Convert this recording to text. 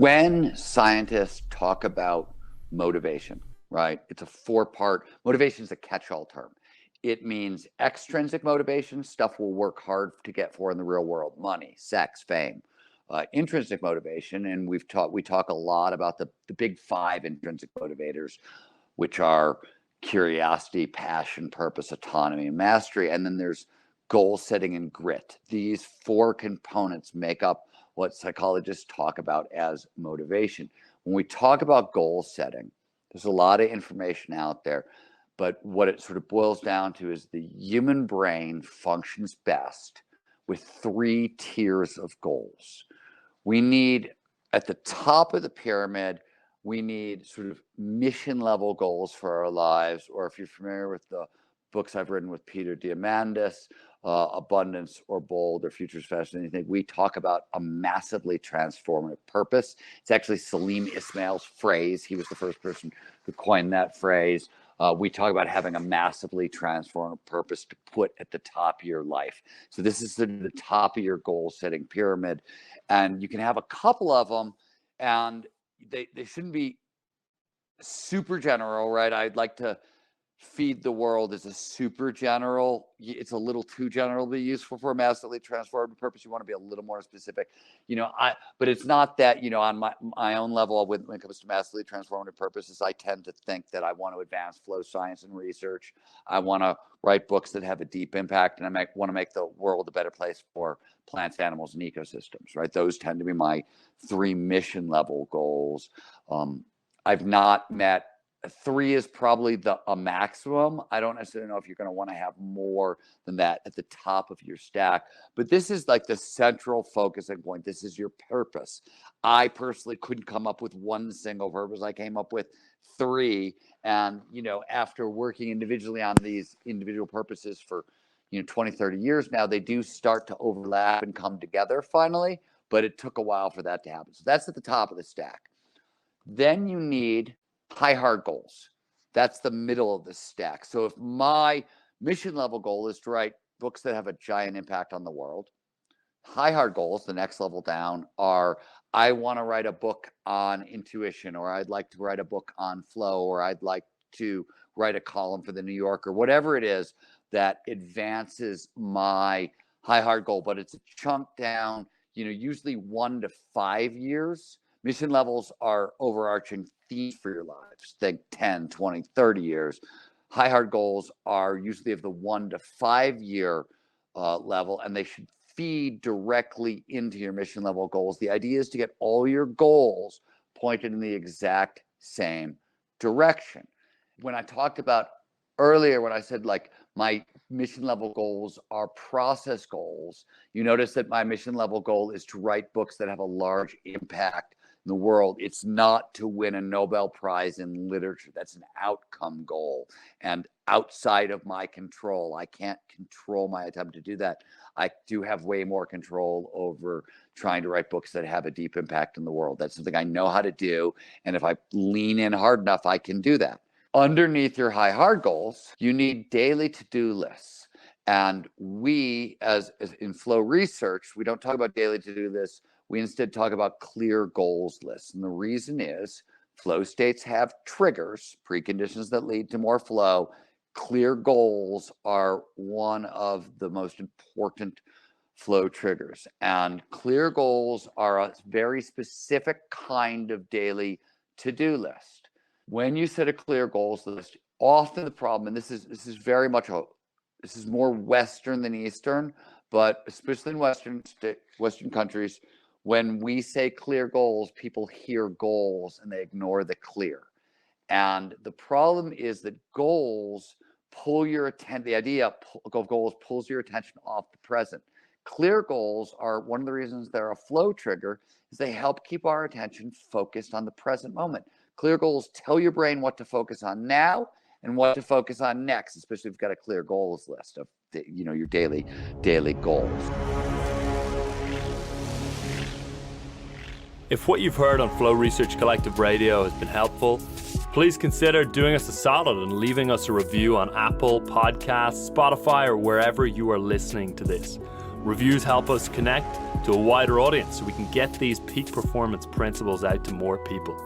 When scientists talk about motivation, right, it's a four-part, motivation is a catch-all term. It means extrinsic motivation, stuff we'll work hard to get for in the real world, money, sex, fame. Intrinsic motivation, and we talk a lot about the big five intrinsic motivators, which are curiosity, passion, purpose, autonomy, and mastery. And then there's goal setting and grit. These four components make up what psychologists talk about as motivation. When we talk about goal setting, there's a lot of information out there, but what it sort of boils down to is the human brain functions best with three tiers of goals. We need, at the top of the pyramid, we need sort of mission level goals for our lives, or if you're familiar with the books I've written with Peter Diamandis, Abundance or Bold or Futures Faster Than You Think, we talk about a massively transformative purpose. It's actually Salim Ismail's phrase. He was the first person who coined that phrase. We talk about having a massively transformative purpose to put at the top of your life. So this is the top of your goal setting pyramid. And you can have a couple of them, and they shouldn't be super general, right? I'd like to feed the world as a super general. It's a little too general to be useful for a massively transformative purpose. You want to be a little more specific, but it's not that, on my own level, when it comes to massively transformative purposes, I tend to think that I want to advance flow science and research. I want to write books that have a deep impact, and I want to make the world a better place for plants, animals, and ecosystems, right? Those tend to be my three mission level goals. I've not met, three is probably a maximum. I don't necessarily know if you're going to want to have more than that at the top of your stack, but this is like the central focusing point. This is your purpose. I personally couldn't come up with one single purpose. I came up with three. And, after working individually on these individual purposes for, 20, 30 years now, they do start to overlap and come together finally, but it took a while for that to happen. So that's at the top of the stack. Then you need high hard goals. That's the middle of the stack. So if my mission level goal is to write books that have a giant impact on the world, high hard goals, the next level down, are I want to write a book on intuition, or I'd like to write a book on flow, or I'd like to write a column for the New Yorker, whatever it is that advances my high hard goal. But it's a chunk down, usually 1 to 5 years. Mission levels are overarching themes for your lives. Think 10, 20, 30 years. High hard goals are usually of the 1 to 5 year level, and they should feed directly into your mission level goals. The idea is to get all your goals pointed in the exact same direction. When I talked about earlier, when I said like my mission level goals are process goals, you notice that my mission level goal is to write books that have a large impact in the world. It's not to win a Nobel Prize in literature. That's an outcome goal and outside of my control. I can't control my attempt to do that. I do have way more control over trying to write books that have a deep impact in the world. That's something I know how to do. And if I lean in hard enough, I can do that. Underneath your high hard goals, you need daily to-do lists. And we, as in flow research, we don't talk about daily to-do lists. We instead talk about clear goals lists. And the reason is flow states have triggers, preconditions that lead to more flow. Clear goals are one of the most important flow triggers. And clear goals are a very specific kind of daily to-do list. When you set a clear goals list, often the problem, and this is very much this is more Western than Eastern, but especially in Western countries, when we say clear goals, people hear goals and they ignore the clear. And the problem is that goals pull your attention. The idea of goals pulls your attention off the present. Clear goals are one of the reasons they're a flow trigger, is they help keep our attention focused on the present moment. Clear goals tell your brain what to focus on now and what to focus on next, especially if you've got a clear goals list of your daily goals. If what you've heard on Flow Research Collective Radio has been helpful, please consider doing us a solid and leaving us a review on Apple Podcasts, Spotify, or wherever you are listening to this. Reviews help us connect to a wider audience so we can get these peak performance principles out to more people.